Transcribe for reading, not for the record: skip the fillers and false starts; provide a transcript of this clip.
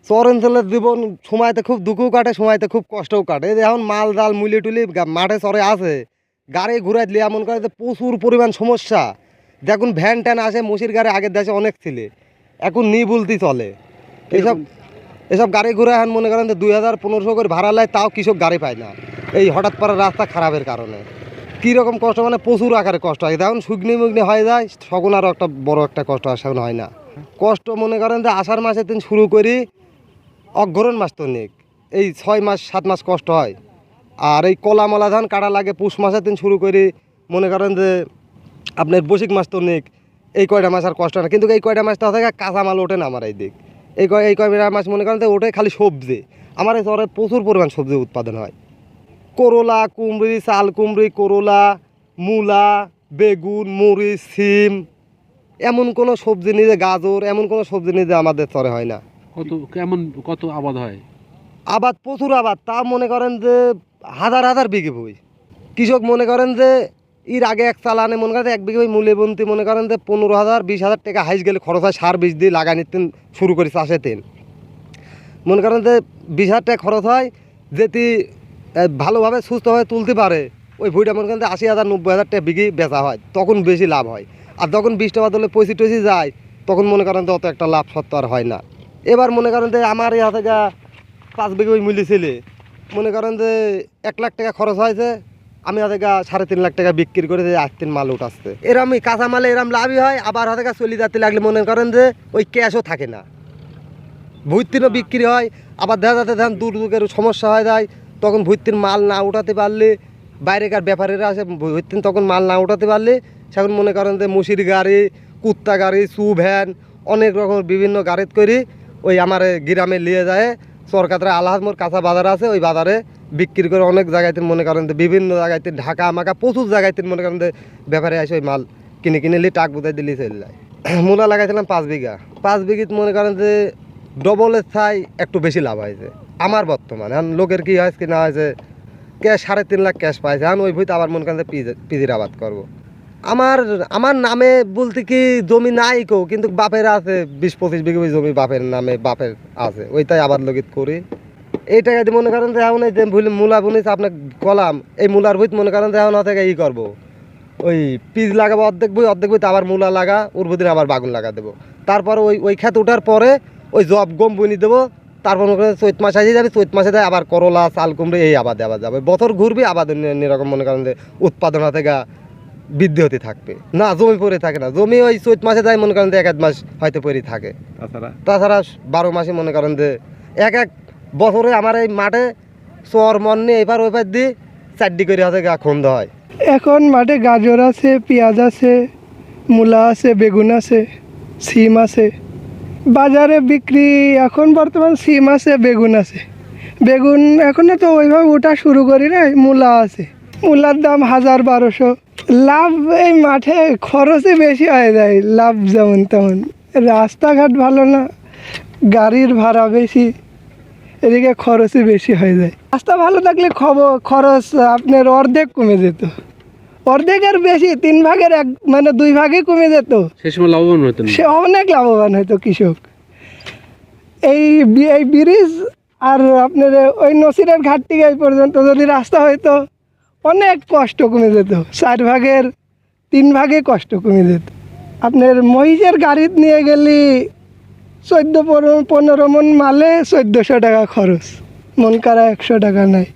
চর অঞ্চলের জীবন সময়তে খুব দুঃখও কাটে, সময়তে খুব কষ্টও কাটে। এই যে এখন মাল ডাল মুলি টুলি মাঠে চরে আছে, গাড়ি ঘুরাই দিলে এমন করে যে প্রচুর পরিমাণ সমস্যা। দেখুন ভ্যান ট্যান আসে, মুসির গাড়ি আগের দেশে অনেক ছিলে, এখন নি বলতে চলে। এইসব এসব গাড়ি ঘুরে এখন মনে করেন যে 2000-1500 করে ভাড়া নেয়, তাও কৃষক গাড়ি পায় না এই হঠাৎ পারা রাস্তা খারাপের কারণে। কীরকম কষ্ট মানে প্রচুর আকারে কষ্ট হয়। এখন শুকনি মুগনি হয়ে যায়, তখন আরও একটা বড় একটা কষ্ট আসে, এখন হয় না। কষ্ট মনে করেন যে আষাঢ় মাসের দিন শুরু করি অঘ্রাণ মাস তো নেই, এই 6 মাস 7 মাস কষ্ট হয়। আর এই কলা মলা ধান কাটা লাগে পুষ মাসের দিন শুরু করি, মনে করেন যে আপনার বৈশাখ মাস তো নেই, এই কয়টা মাস আর কষ্ট হয় না। কিন্তু এই কয়টা মাসটা থেকে কাঁচামাল ওঠে না আমার এই দিক। এই কয়টা মাস মনে করেন যে ওঠে খালি সবজি। আমার এই শহরে প্রচুর পরিমাণ সবজি উৎপাদন হয়। করলা, কুমড়ি, চাল কুমড়ি, করলা, মূলা, বেগুন, মরিচ, সিম, এমন কোনো সবজি নিজে গাজর, এমন কোনো সবজি নিজে আমাদের চরে হয় না। কত আবাদ হয়? আবাদ প্রচুর আবাদ, তা মনে করেন যে হাজার হাজার বিঘে বই। কৃষক মনে করেন যে এর আগে এক চালানে মনে করেন 1 বিঘে মূল্যবন্তি মনে করেন যে 15,000-20,000 টাকা হাইস গেলে খরচ হয়, সার বীজ দিয়ে লাগা নিতেন শুরু করি চাষে তেন। মনে করেন যে 20,000 টাকা খরচ হয়, যেটি ভালোভাবে সুস্থভাবে তুলতে পারে ওই ভুঁইটা মনে করেন যে 80,000-90,000 টাকা বিঘি বেচা হয়, তখন বেশি লাভ হয়। আর যখন 20 টাকা দলে 25 যায়, তখন মনে করেন যে অত একটা লাভ সত্য আর হয় না। এবার মনে করেন যে আমার এই হাতে 5 বিঘে ওই মূল্য ছিলে, মনে করেন যে 1 লাখ টাকা খরচ হয়েছে, আমি হাতে 3.5 লাখ টাকা বিক্রি করে যে 8 মাল উঠাচ্ছে। এরম কাঁচা মালে এরম লাভই হয়। আবার হাতে চলে যেতে লাগলে মনে করেন যে ওই ক্যাশও থাকে না, ভুইতিনও বিক্রি হয়। আবার দেখা যাচ্ছে ধান দুর্যোগের সমস্যা হয়ে যায়, তখন ভুইতির মাল না উঠাতে পারলে, বাইরেকার ব্যাপারীরা আসে ভুইতিন, তখন মাল না উঠাতে পারলে সেখন মনে করেন যে মুসির গাড়ি, কুত্তা গাড়ি, সু ভ্যান, অনেক রকম বিভিন্ন গাড়িত করি ওই আমার গ্রামে নিয়ে যায়। সরকাররা আলহাজমোর কাঁচা বাজার আছে, ওই বাজারে বিক্রি করে অনেক জায়গাতে মনে করেন যে বিভিন্ন জায়গাতে ঢাকা মাকা প্রচুর জায়গাতে মনে করেন যে ব্যাপারে আসে ওই মাল কিনে নিলে টাক বোঝাই দিলে চলে যায়। মূলা লাগাইছিলাম 5 বিঘা। 5 বিঘিত মনে করেন যে ডবলের ছাই একটু বেশি লাভ হয়েছে আমার বর্তমানে। এখন লোকের কি হয়েছে কি না হয়েছে, ক্যাশ 3.5 লাখ ক্যাশ পাইছে। এখন ওই ভুঁইতে আবার মনে করেন যে পিজির আবাদ করবো। আমার নামে বলতে কি জমি নাই কেউ, কিন্তু বাপের আছে 20-25 বিঘা জমি বাপের নামে, বাপের আছে, ওইটাই আবাদ লগিত করি। এই টাকা দিয়ে মনে করেন যে এখন এই যে মূলা বুনিছে আপনার কলাম, এই মূলার ভুঁইত মনে করেন যে এখন থেকে ই করবো, ওই পিজ লাগাবো অর্ধেক বইতে আবার মূলা লাগা, উর্বদিন আবার বাগুন লাগা দেবো। তারপরে ওই খেত ওঠার পরে ওই জব গম বুনি দেবো। তারপর মনে করেন চৈত মাসে আসে যাবে, চৈত মাসে আবার করলা, চাল কুমড়ি এই আবাদ যাবে। বছর ঘুরবি আবাদ এরকম মনে করেন যে উৎপাদন থেকে বৃদ্ধি হতে থাকবে না, জমি পড়ে থাকে না। জমি ওই চৈত মাসে যায় মনে করেন যে 1-1 মাস হয়তো পড়ে থাকে, তাছাড়া 12 মাসে মনে করেন যে এক বছরে আমার এই মাঠে চর মন নিয়ে এবার ওইবার দিয়ে 4 করে হাতে খন্দ হয়। এখন মাঠে গাজর আছে, পেঁয়াজ আছে, মূলা আছে, বেগুন আছে, সিম আছে। বাজারে বিক্রি এখন বর্তমান সিম আছে, বেগুন আছে। বেগুন এখনও তো ওইভাবে ওঠা শুরু করি না। মূলা আছে, মূলার দাম 1000-1200। লাভ এই মাঠে খরচই বেশি হয়ে যায়, লাভ যেমন তেমন। রাস্তাঘাট ভালো না, গাড়ির ভাড়া বেশি, এদিকে খরচই বেশি হয়ে যায়। রাস্তা ভালো থাকলে খরচ আপনার অর্ধেক কমে যেত, অর্ধেক আর বেশি, 3 ভাগের 1 মানে 2 ভাগে কমে যেত। সে সময় লাভবান হতো, সে অনেক লাভবান হতো কৃষক। এই ব্রিজ আর আপনার ওই নসিরের ঘাট থেকে এই পর্যন্ত যদি রাস্তা হইতো, অনেক কষ্ট কমে যেত, 4 ভাগের 3 ভাগে কষ্ট কমে যেত। আপনার মহিষের গাড়িতে নিয়ে গেলে 14-15 মন মালে 1400 টাকা খরচ, মন কারা 100 টাকা নেয়।